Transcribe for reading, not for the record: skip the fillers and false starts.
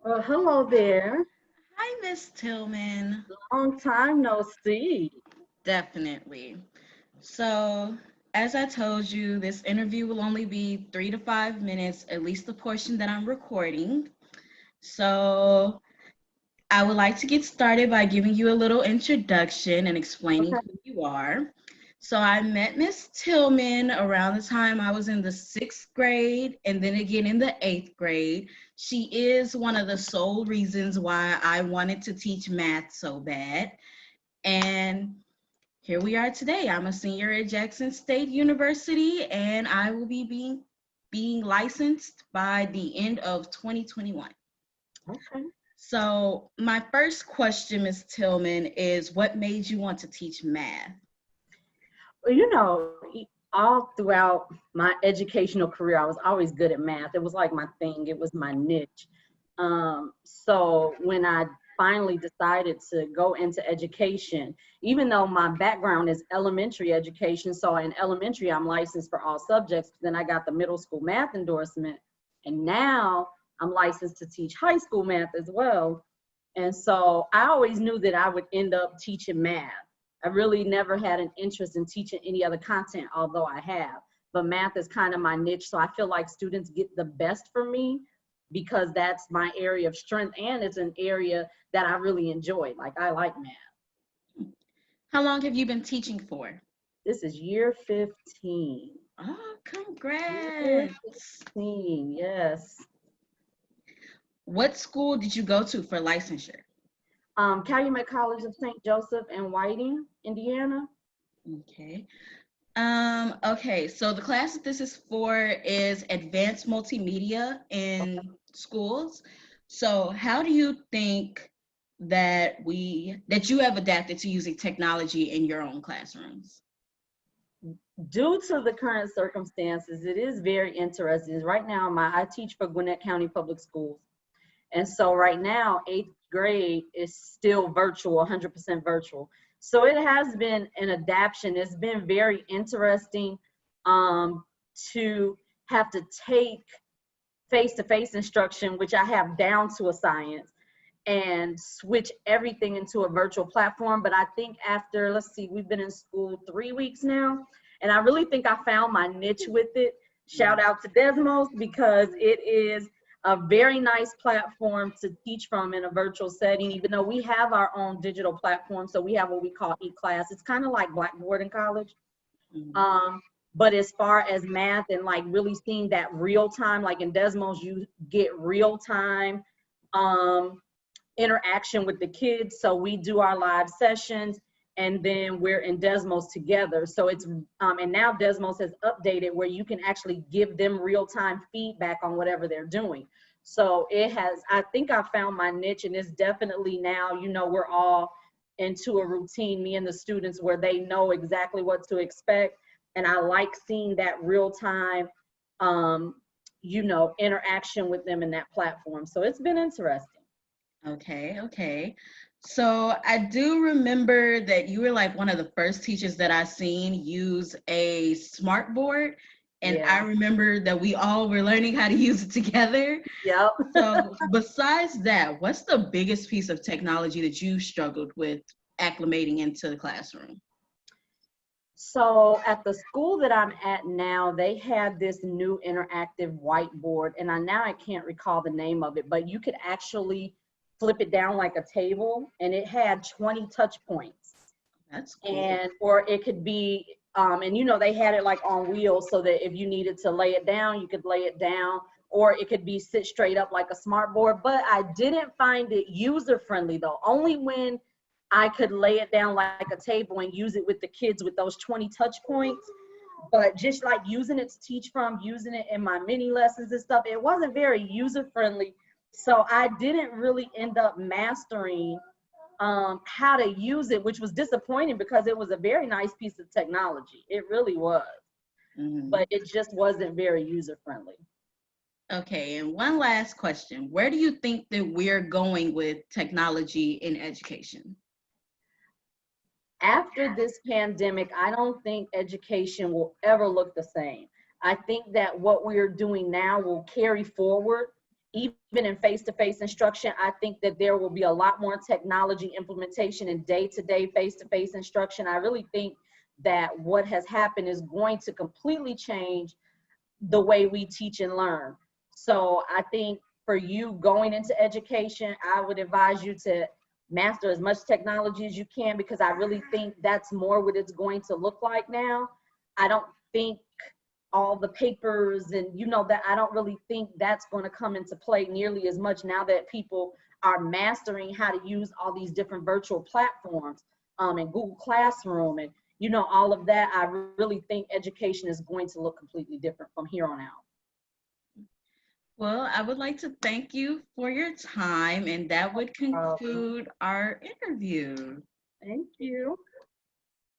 Well, hello there. Hi, Miss Tillman. Long time no see. Definitely. So, as I told you, this interview will only be 3 to 5 minutes, at least the portion that I'm recording. So, I would like to get started by giving you a little introduction and explaining Okay. who you are. So, I met Miss Tillman around the time I was in the 6th grade and then again in the 8th grade. She is one of the sole reasons why I wanted to teach math so bad. And here we are today. I'm a senior at Jackson State University, and I will be being licensed by the end of 2021. Okay. So, my first question, Ms. Tillman, is what made you want to teach math? Well, all throughout my educational career, I was always good at math. It was like my thing. It was my niche. So when I finally decided to go into education, even though my background is elementary education, so in elementary I'm licensed for all subjects. Then I got the middle school math endorsement, and now I'm licensed to teach high school math as well. And so I always knew that I would end up teaching math. I really never had an interest in teaching any other content, although I have. But math is kind of my niche, so I feel like students get the best from me because that's my area of strength, and it's an area that I really enjoy. Like, I like math. How long have you been teaching for? This is year 15. Oh, Year congrats. 15, yes. What school did you go to for licensure? Calumet College of St. Joseph in Whiting, Indiana. Okay. Okay, so the class that this is for is advanced multimedia in schools. So how do you think that you have adapted to using technology in your own classrooms? Due to the current circumstances, it is very interesting. Right now, I teach for Gwinnett County Public Schools. And so right now, 8th grade is still virtual, 100% virtual. So it has been an adaptation. It's been very interesting um, to have to take face-to-face instruction, which I have down to a science, and switch everything into a virtual platform. But I think after, let's see, we've been in school 3 weeks now, and I really think I found my niche with it. Shout out to Desmos, because it is a very nice platform to teach from in a virtual setting, even though we have our own digital platform. So we have what we call eClass. It's kind of like Blackboard in college. Mhm. Um, but as far as math and like really seeing that real time, like in Desmos, you get real time um, interaction with the kids. So we do our live sessions, and then we're in Desmos together. So it's and now Desmos has updated where you can actually give them real time feedback on whatever they're doing. So it has, I think I found my niche, and it's definitely now, we're all into a routine, me and the students, where they know exactly what to expect. And I like seeing that real time, interaction with them in that platform. So it's been interesting. Okay, okay. So I do remember that you were like one of the first teachers that I seen use a smart board. And I Yeah. remember that we all were learning how to use it together. Yep. So besides that, what's the biggest piece of technology that you struggled with acclimating into the classroom? So at the school that I'm at now, they had this new interactive whiteboard, and I can't recall the name of it, but you could actually flip it down like a table, and it had 20 touch points. That's cool. And or it could be and they had it like on wheels, so that if you needed to lay it down, you could lay it down, or it could be sit straight up like a smart board. But I didn't find it user friendly, though. Only when I could lay it down like a table and use it with the kids with those 20 touch points. But just like using it to teach from, using it in my mini lessons and stuff, it wasn't very user friendly. So I didn't really end up mastering how to use it, which was disappointing because it was a very nice piece of technology. It really was, Mhm. but it just wasn't very user friendly. Okay, and one last question. Where do you think that we're going with technology in education? After this pandemic, I don't think education will ever look the same. I think that what we're doing now will carry forward, even in face-to-face instruction, I think that there will be a lot more technology implementation in day-to-day face-to-face instruction. I really think that what has happened is going to completely change the way we teach and learn. So I think for you going into education, I would advise you to master as much technology as you can, because I really think that's more what it's going to look like now. I don't think all the papers and that, I don't really think that's going to come into play nearly as much now that people are mastering how to use all these different virtual platforms, and Google Classroom and all of that. I really think education is going to look completely different from here on out. Well, I would like to thank you for your time, and that would conclude our interview. Thank you.